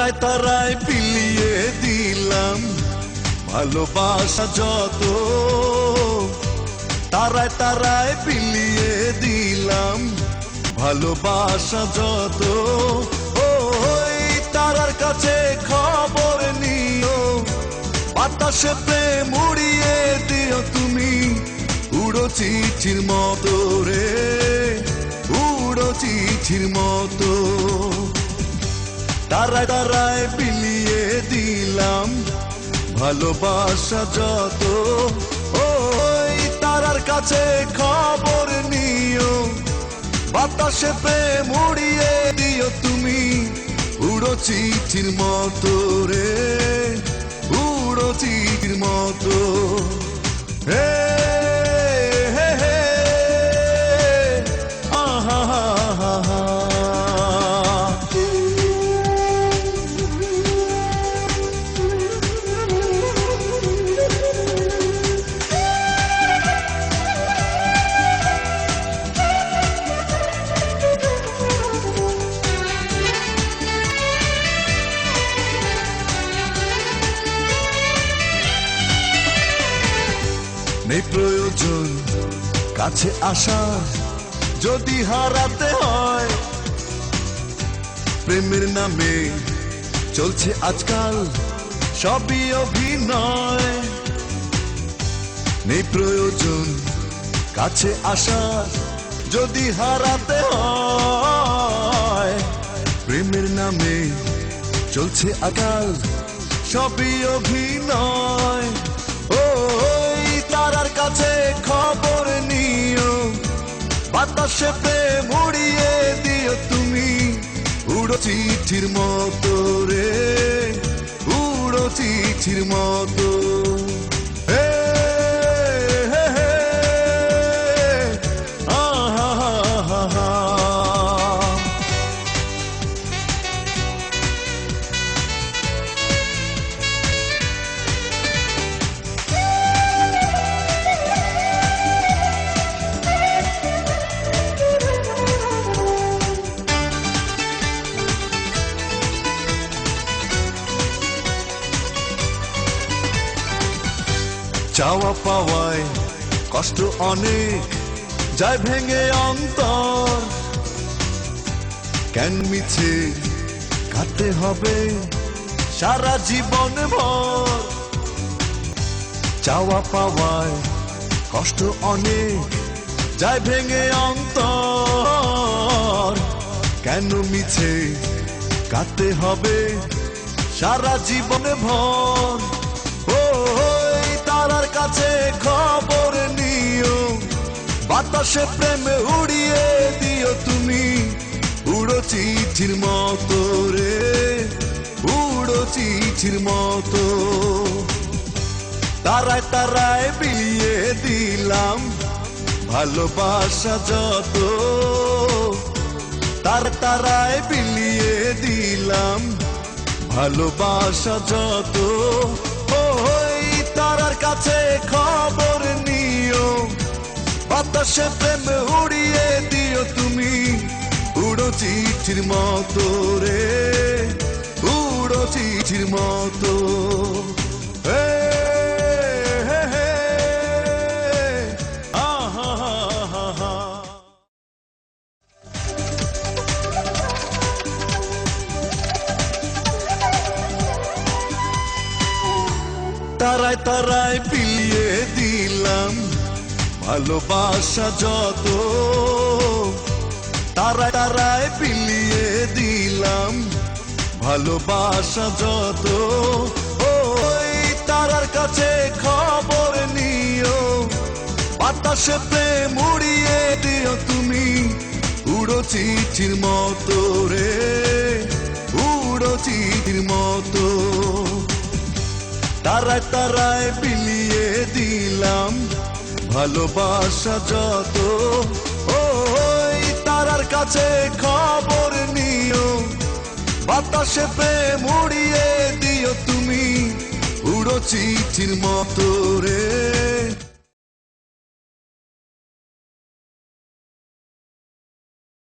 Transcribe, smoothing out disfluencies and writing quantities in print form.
তারায় তারায় বিলিয়ে দিলাম ভালোবাসা যত, তারায় তারায় বিলিয়ে দিলাম ভালোবাসা যত। ওই তারার কাছে খবর নিও, বাতাসে প্রেম উড়িয়ে দিও তুমি, উড়ো চিঠির মতো রে, উড়ো চিঠির মতো। তারায় তারায় বিলিয়ে দিলাম ভালোবাসা যত। ওই তারার কাছে খবর নিও, বাতাসে প্রেম উড়িয়ে দিও তুমি, উড়ো চিঠির মতো রে, উড়ো চিঠির মতো। হে হে হে আহা হা হা। নেই প্রয়োজন কাছে আসা, যদি হারাতে হয়। প্রেমের নামে চলছে আজকাল সবই অভিনয়। নেই প্রয়োজন কাছে আসা, যদি হারাতে হয়। প্রেমের নামে চলছে আজকাল সবই অভিনয়। তারার কাছে খবর নিও, বাতাসে প্রেম উড়িয়ে দিও তুমি, উড়ো চিঠির মতো রে, উড়ো চিঠির মতো। হে হে হে আহা হা হা। চাওয়া পাওয়ায় কষ্ট অনেক যায় ভেঙে অন্তর, কেন মিছে কাটতে হবে সারা জীবন ভর। চাওয়া পাওয়ায় কষ্ট অনেক যায় ভেঙে অন্তর, কেন মিছে কাটতে হবে সারা জীবন ভর। তারার কাছে খবর নিও, বাতাসে প্রেমে উড়িয়ে দিও তুমি, উড়ো চিঠির মতো রে, উড়ো চিঠির মতো। তারায় তারায় বিলিয়ে দিলাম ভালোবাসা যত, তারায় তারায় বিলিয়ে দিলাম ভালোবাসা যত। তারার কাছে খবর নিও, বাতাসে প্রেম উড়িয়ে দিও তুমি, উড়ো চিঠির মতো রে, উড়ো চিঠির মতো। হে হে হে আহা হা হা। তারায় তারায় বিলিয়ে দিলাম ভালোবাসা যত, তারায় তারায় বিলিয়ে দিলাম ভালোবাসা যত। ওই তারার কাছে খবর নিও, বাতাসে প্রেম উড়িয়ে দিও তুমি, উড়ো চিঠির মতো রে, উড়ো চিঠির মতো। তারায় তারায় বিলিয়ে দিলাম ভালোবাসা যত। ওই তারার কাছে খবর নিও, বাতাসে প্রেম উড়িয়ে দিও তুমি, উড়ো চিঠির মতো রে।